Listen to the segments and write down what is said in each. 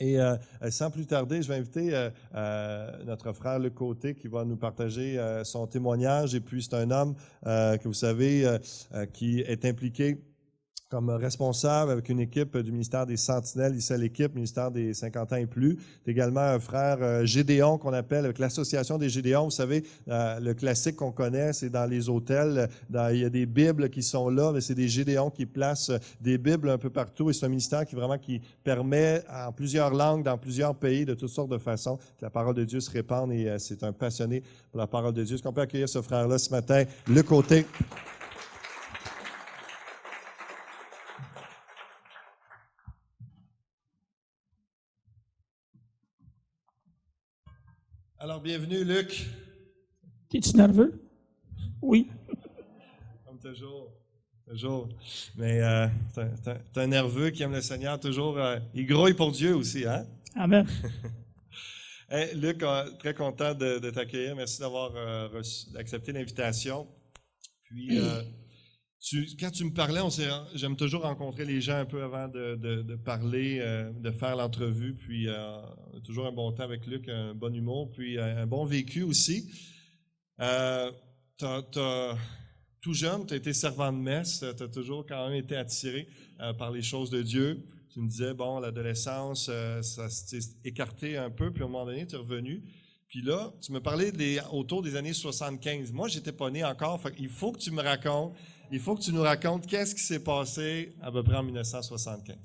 Et sans plus tarder, je vais inviter notre frère Luc Côté qui va nous partager son témoignage. Et puis, c'est un homme que vous savez qui est impliqué comme responsable avec une équipe du ministère des Sentinelles, ici à l'équipe, ministère des 50 ans et plus. C'est également un frère Gédéon qu'on appelle avec l'Association des Gédéons. Vous savez, le classique qu'on connaît, c'est dans les hôtels, il y a des Bibles qui sont là, mais c'est des Gédéons qui placent des Bibles un peu partout. Et c'est un ministère qui permet en plusieurs langues, dans plusieurs pays, de toutes sortes de façons, que la parole de Dieu se répande. Et c'est un passionné pour la parole de Dieu. Est-ce qu'on peut accueillir ce frère-là ce matin, Luc Côté? Alors, bienvenue, Luc. T'es-tu nerveux? Oui. Comme toujours. Toujours. Mais t'es un nerveux qui aime le Seigneur, toujours. Il grouille pour Dieu aussi, hein? Amen. Hey, Luc, très content de t'accueillir. Merci d'avoir accepté l'invitation. Puis, quand tu me parlais, j'aime toujours rencontrer les gens un peu avant de parler, de faire l'entrevue. Puis, toujours un bon temps avec Luc, un bon humour, puis un bon vécu aussi. Tout jeune, tu as été servant de messe, tu as toujours quand même été attiré par les choses de Dieu. Tu me disais, bon, l'adolescence, ça s'est écarté un peu, puis à un moment donné, tu es revenu. Puis là, tu me parlais autour des années 75. Moi, j'étais pas né encore, fait il faut que tu me racontes. Il faut que tu nous racontes qu'est-ce qui s'est passé à peu près en 1975.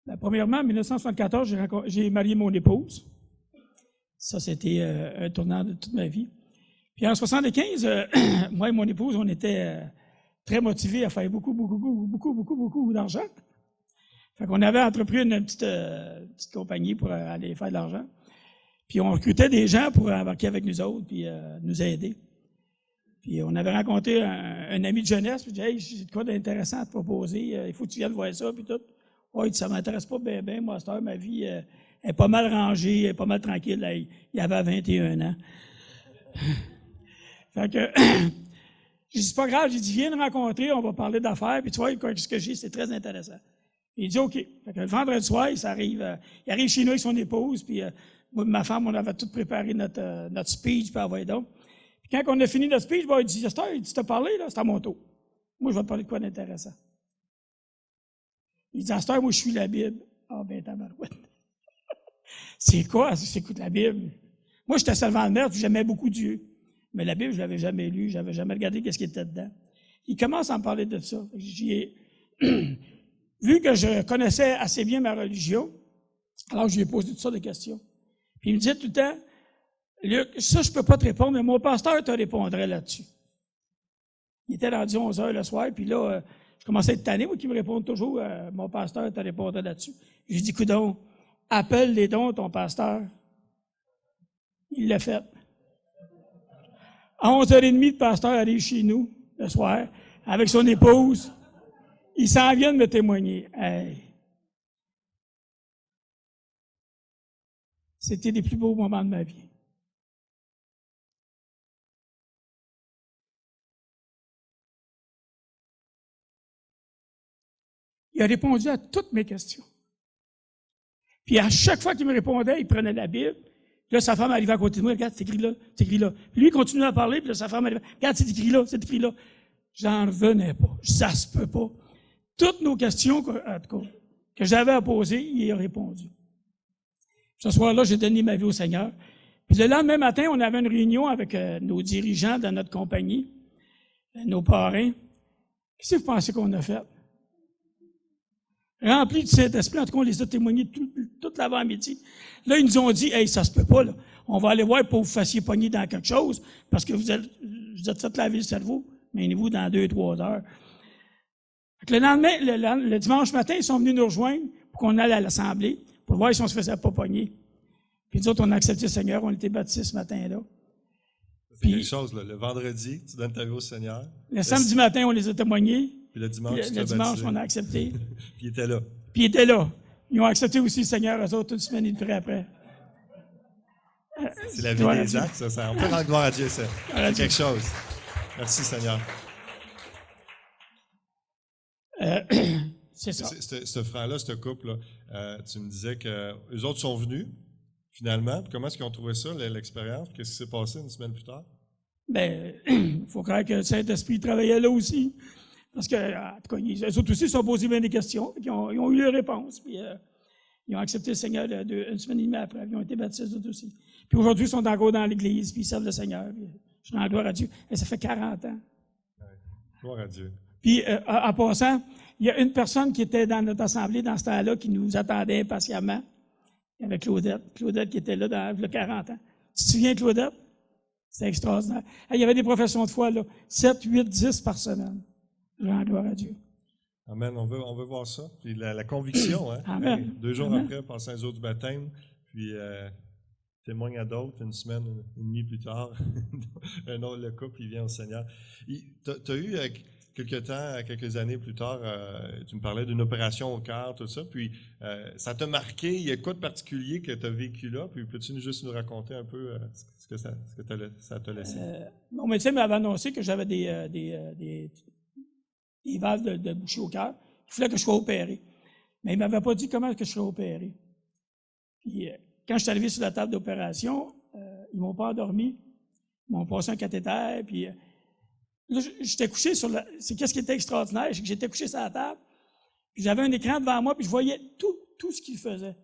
Ben, premièrement, en 1974, j'ai marié mon épouse. Ça, c'était un tournant de toute ma vie. Puis en 1975, moi et mon épouse, on était très motivés à faire beaucoup d'argent. Fait qu'on avait entrepris une petite compagnie pour aller faire de l'argent. Puis on recrutait des gens pour embarquer avec nous autres, puis nous aider. Puis on avait rencontré un ami de jeunesse, puis il dit « Hey, j'ai de quoi d'intéressant à te proposer, il faut que tu viennes voir ça, puis tout. » Ouais, il dit « Ça m'intéresse pas bien, moi, à cette heure, ma vie est pas mal rangée, elle est pas mal tranquille. » Là, il avait 21 ans. Fait que, j'ai dit « C'est pas grave, j'ai dit « Viens nous rencontrer, on va parler d'affaires, puis tu vois, ce que j'ai, c'est très intéressant. » Il dit « OK. » Fait que le vendredi soir, il arrive chez nous avec son épouse, puis moi et ma femme, on avait tout préparé notre speech, puis envoyé donc. Quand on a fini notre speech, il dit, il dit, t'as parlé, là, c'est à mon tour. Moi, je vais te parler de quoi d'intéressant. Il dit, Astor, moi, je suis la Bible. Ah, ben, tabarouette. C'est quoi, c'est la Bible? Moi, j'étais servant de mère, j'aimais beaucoup Dieu. Mais la Bible, je l'avais jamais lue, j'avais jamais regardé qu'est-ce qui était dedans. Il commence à me parler de ça. Vu que je connaissais assez bien ma religion, alors je lui ai posé toutes sortes de questions. Puis il me disait tout le temps, Luc, ça, je peux pas te répondre, mais mon pasteur te répondrait là-dessus. Il était rendu 11 heures le soir, puis là, je commençais à être tanné, moi, qui me répond toujours, mon pasteur te répondrait là-dessus. J'ai dit, coudonc, appelle les dons ton pasteur. Il l'a fait. À 11h30, le pasteur arrive chez nous, le soir, avec son épouse. Il s'en vient de me témoigner. Hey. C'était les plus beaux moments de ma vie. Il a répondu à toutes mes questions. Puis à chaque fois qu'il me répondait, il prenait la Bible. Puis là, sa femme arrivait à côté de moi, regarde, c'est écrit là, c'est écrit là. Puis lui, il continuait à parler, puis là, sa femme arrivait, regarde, c'est écrit là, c'est écrit là. J'en revenais pas. Ça se peut pas. Toutes nos questions que j'avais à poser, il y a répondu. Ce soir-là, j'ai donné ma vie au Seigneur. Puis le lendemain matin, on avait une réunion avec nos dirigeants de notre compagnie, nos parrains. Qu'est-ce que vous pensez qu'on a fait? Remplis du Saint-Esprit, en tout cas, on les a témoignés toute l'avant-midi. Là, ils nous ont dit, « Hey, ça se peut pas, là. On va aller voir pour que vous fassiez pogner dans quelque chose, parce que vous êtes fait laver le cerveau, mais vous dans 2-3 heures. » Le lendemain, le dimanche matin, ils sont venus nous rejoindre pour qu'on aille à l'Assemblée, pour voir si on se faisait pas pogner. Puis nous autres, on a accepté le Seigneur, on était baptisés ce matin-là. C'est quelque chose, là. Le vendredi, tu donnes ta vie au Seigneur. Le samedi matin, on les a témoignés. Puis le dimanche, le dimanche, on a accepté. Puis il était là. Puis il était là. Ils ont accepté aussi le Seigneur, eux autres, une semaine et demie après. C'est la vie des actes, ça. On peut rendre gloire à Dieu, ça. C'est quelque chose. Merci, Seigneur. C'est ça. Ce frère-là, ce couple-là, tu me disais qu'eux autres sont venus, finalement. Puis comment est-ce qu'ils ont trouvé ça, l'expérience? Qu'est-ce qui s'est passé une semaine plus tard? Bien, il faut croire que le Saint-Esprit travaillait là aussi. Parce que, en tout cas, eux autres aussi se sont posés bien des questions. Ils ont eu leurs réponses. Puis, ils ont accepté le Seigneur une semaine et demie après. Ils ont été baptisés eux aussi. Puis aujourd'hui, ils sont encore dans l'Église, puis ils servent le Seigneur. Puis, je rends gloire à Dieu. Et ça fait 40 ans. Ouais. Gloire à Dieu. Puis, en passant, il y a une personne qui était dans notre assemblée dans ce temps-là qui nous attendait impatiemment. Il y avait Claudette. Claudette qui était là il y a 40 ans. Tu te souviens, Claudette? C'est extraordinaire. Il y avait des professions de foi, là, 7, 8, 10 par semaine. Je rends gloire à Dieu. Amen. On veut voir ça. Puis la conviction, hein? Amen. 2 jours Amen. après, passer un jour du baptême, puis témoigne à d'autres, une semaine et demie plus tard, un autre, le couple, il vient au Seigneur. Tu as eu quelques années plus tard, tu me parlais d'une opération au cœur, tout ça, puis ça t'a marqué, il y a quoi de particulier que tu as vécu là, puis peux-tu juste nous raconter un peu ce que ça t'a laissé? Mon médecin m'avait annoncé que j'avais des valves de bouchée au cœur. Il fallait que je sois opéré. Mais il ne m'avait pas dit comment que je serais opéré. Puis, quand je suis arrivé sur la table d'opération, ils ne m'ont pas endormi. Ils m'ont passé un cathéter. Puis, là, j'étais couché sur la... C'est qu'est-ce qui était extraordinaire, c'est que j'étais couché sur la table. Puis, j'avais un écran devant moi, puis je voyais tout ce qu'il faisait.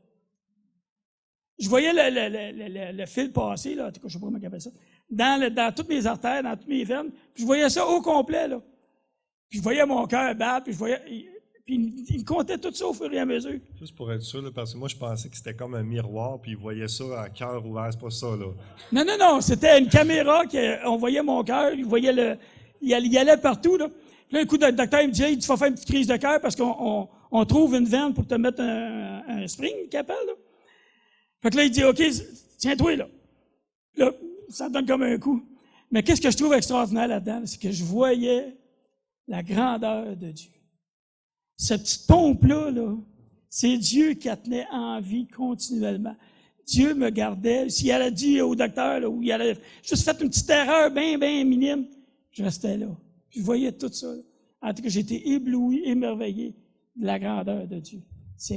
Je voyais le fil passer, là, en tout cas, je ne sais pas comment il appelle ça, dans toutes mes artères, dans toutes mes veines. Puis, je voyais ça au complet, là. Puis je voyais mon cœur battre, puis il me comptait tout ça au fur et à mesure. Juste pour être sûr, là, parce que moi, je pensais que c'était comme un miroir, puis il voyait ça à cœur ouvert, c'est pas ça, là. Non, c'était une caméra, on voyait mon cœur, il allait partout, là. Puis là, un coup, le docteur il me dit, hey, tu vas faire une petite crise de cœur parce qu'on trouve une veine pour te mettre un spring, qu'il appelle, là. Fait que là, il dit, OK, tiens-toi, là. Là, ça me donne comme un coup. Mais qu'est-ce que je trouve extraordinaire là-dedans? C'est que je voyais la grandeur de Dieu. Cette petite pompe-là, c'est Dieu qui la tenait en vie continuellement. Dieu me gardait. S'il allait dire au docteur, là, ou il allait juste fait une petite erreur bien minime, je restais là. Puis je voyais tout ça. Là. En tout cas, j'étais ébloui, émerveillé de la grandeur de Dieu.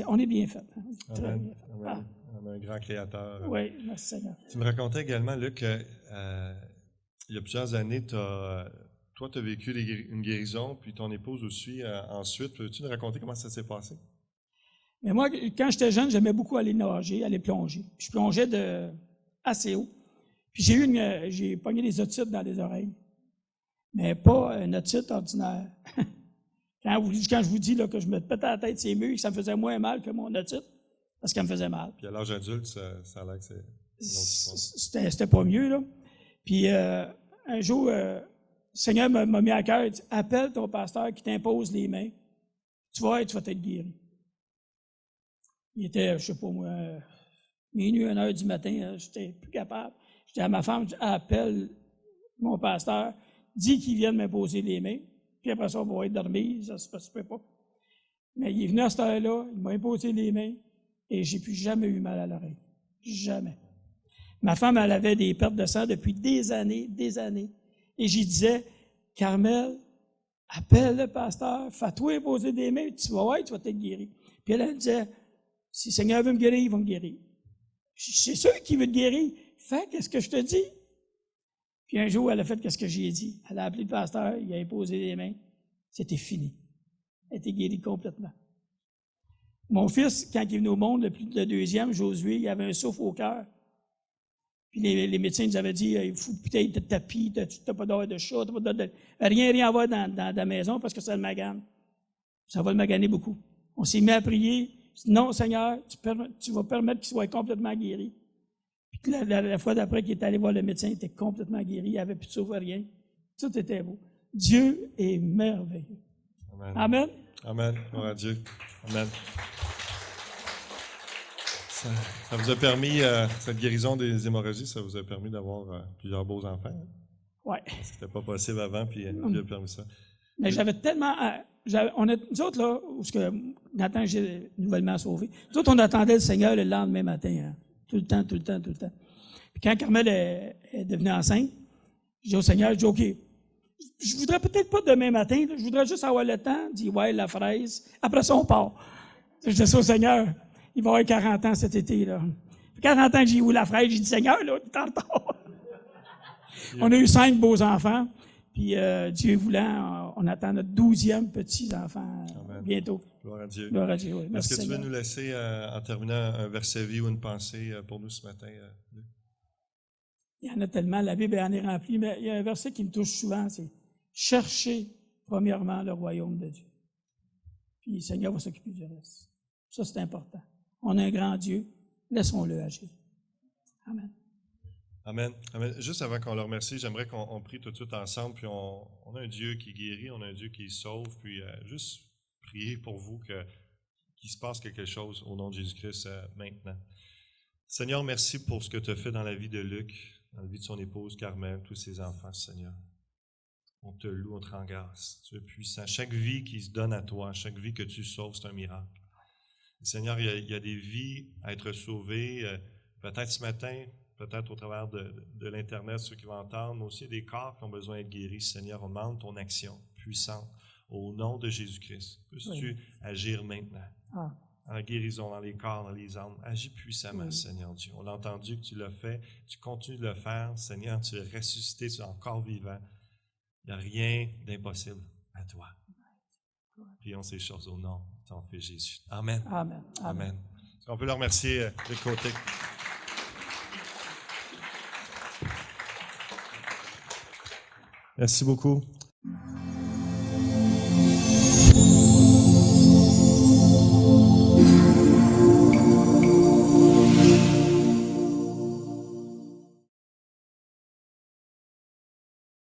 On est bien fait. Hein? Très bien fait. Amen. On a un grand créateur. Oui, merci Seigneur. Tu me racontais également, Luc, il y a plusieurs années, toi, tu as vécu une guérison, puis ton épouse aussi ensuite. Peux-tu nous raconter comment ça s'est passé? Mais moi, quand j'étais jeune, j'aimais beaucoup aller nager, aller plonger. Je plongeais assez haut. Puis j'ai pogné des otites dans les oreilles. Mais pas une otite ordinaire. Quand je vous dis là, que je me pétais la tête ces murs, que ça me faisait moins mal que mon otite, parce qu'elle me faisait mal. Puis à l'âge adulte, ça a l'air que c'est... C'était pas mieux, là. Puis un jour... le Seigneur m'a mis à cœur, il dit, appelle ton pasteur qui t'impose les mains. Tu vas être guéri. Il était, je sais pas moi, minuit, 1h du matin, j'étais plus capable. J'étais à ma femme, je dis, appelle mon pasteur, dis qu'il vienne m'imposer les mains, puis après ça, on va être dormi, ça se peut pas. Mais il est venu à cette heure-là, il m'a imposé les mains, et j'ai plus jamais eu mal à l'oreille. Jamais. Ma femme, elle avait des pertes de sang depuis des années. Et j'y disais, Carmel, appelle le pasteur, fais-toi imposer des mains, tu vas être guéri. Puis elle disait, si le Seigneur veut me guérir, il va me guérir. C'est sûr qu'il veut te guérir. Fais qu'est-ce que je te dis. Puis un jour, elle a fait qu'est-ce que j'ai dit. Elle a appelé le pasteur, il a imposé les mains. C'était fini. Elle était guérie complètement. Mon fils, quand il est venu au monde, le deuxième, Josué, il avait un souffle au cœur. Puis les médecins nous avaient dit, il faut peut-être de tapis, tu n'as pas d'heure de chat, tu n'as pas rien à voir dans la maison parce que ça le magane. Ça va le maganer beaucoup. On s'est mis à prier. Non, Seigneur, tu vas permettre qu'il soit complètement guéri. Puis la fois d'après qu'il est allé voir le médecin, il était complètement guéri, il n'avait plus de souffle, rien. Tout était beau. Dieu est merveilleux. Amen. Amen. Amen. Gloire à Dieu. Amen. Ça vous a permis, cette guérison des hémorragies, ça vous a permis d'avoir plusieurs beaux enfants. Hein? Oui. C'était pas possible avant, puis Dieu a permis ça. Mais j'avais tellement... nous autres, là, parce que Nathan, j'ai nouvellement sauvé, nous autres, on attendait le Seigneur le lendemain matin. Hein, tout le temps. Puis quand Carmel est devenue enceinte, j'ai dit au Seigneur, je dis, OK, Je voudrais peut-être pas demain matin, là, je voudrais juste avoir le temps, dire, ouais, la fraise. Après ça, on part. Je dis ça au Seigneur. Il va avoir 40 ans cet été, là. 40 ans que j'ai eu la fraise, j'ai dit, Seigneur, là, il est en retard. On a eu 5 beaux enfants. Puis, Dieu voulant, on attend notre 12e petit-enfant bientôt. Gloire à Dieu. Gloire à Dieu, oui. Merci, Est-ce que tu veux Seigneur. nous laisser, en terminant, un verset vie ou une pensée pour nous ce matin? Luc? Il y en a tellement, la Bible en est remplie, mais il y a un verset qui me touche souvent, c'est « Cherchez premièrement le royaume de Dieu. » Puis le Seigneur va s'occuper du reste. Ça, c'est important. On a un grand Dieu, laissons-le agir. Amen. Amen. Amen. Juste avant qu'on le remercie, j'aimerais qu'on prie tout de suite ensemble, puis on a un Dieu qui guérit, on a un Dieu qui sauve, puis juste prier pour vous qu'il se passe quelque chose au nom de Jésus-Christ maintenant. Seigneur, merci pour ce que tu as fait dans la vie de Luc, dans la vie de son épouse Carmel, tous ses enfants, Seigneur. On te loue, on te rend grâce. Tu es puissant. Chaque vie qui se donne à toi, chaque vie que tu sauves, c'est un miracle. Et Seigneur, il y a des vies à être sauvées, peut-être ce matin, peut-être au travers de l'Internet, ceux qui vont entendre, mais aussi des corps qui ont besoin d'être guéris. Seigneur, on demande ton action puissante au nom de Jésus-Christ. Puisses-tu agir maintenant? Dans la guérison, dans les corps, dans les âmes. Agis puissamment, Seigneur Dieu. On a entendu que tu l'as fait, tu continues de le faire. Seigneur, tu es ressuscité, tu es encore vivant. Il n'y a rien d'impossible à toi. Prions ces choses au nom de ton Fils Jésus. Amen. Amen. Amen. Est-ce qu'on peut le remercier de côté? Merci beaucoup.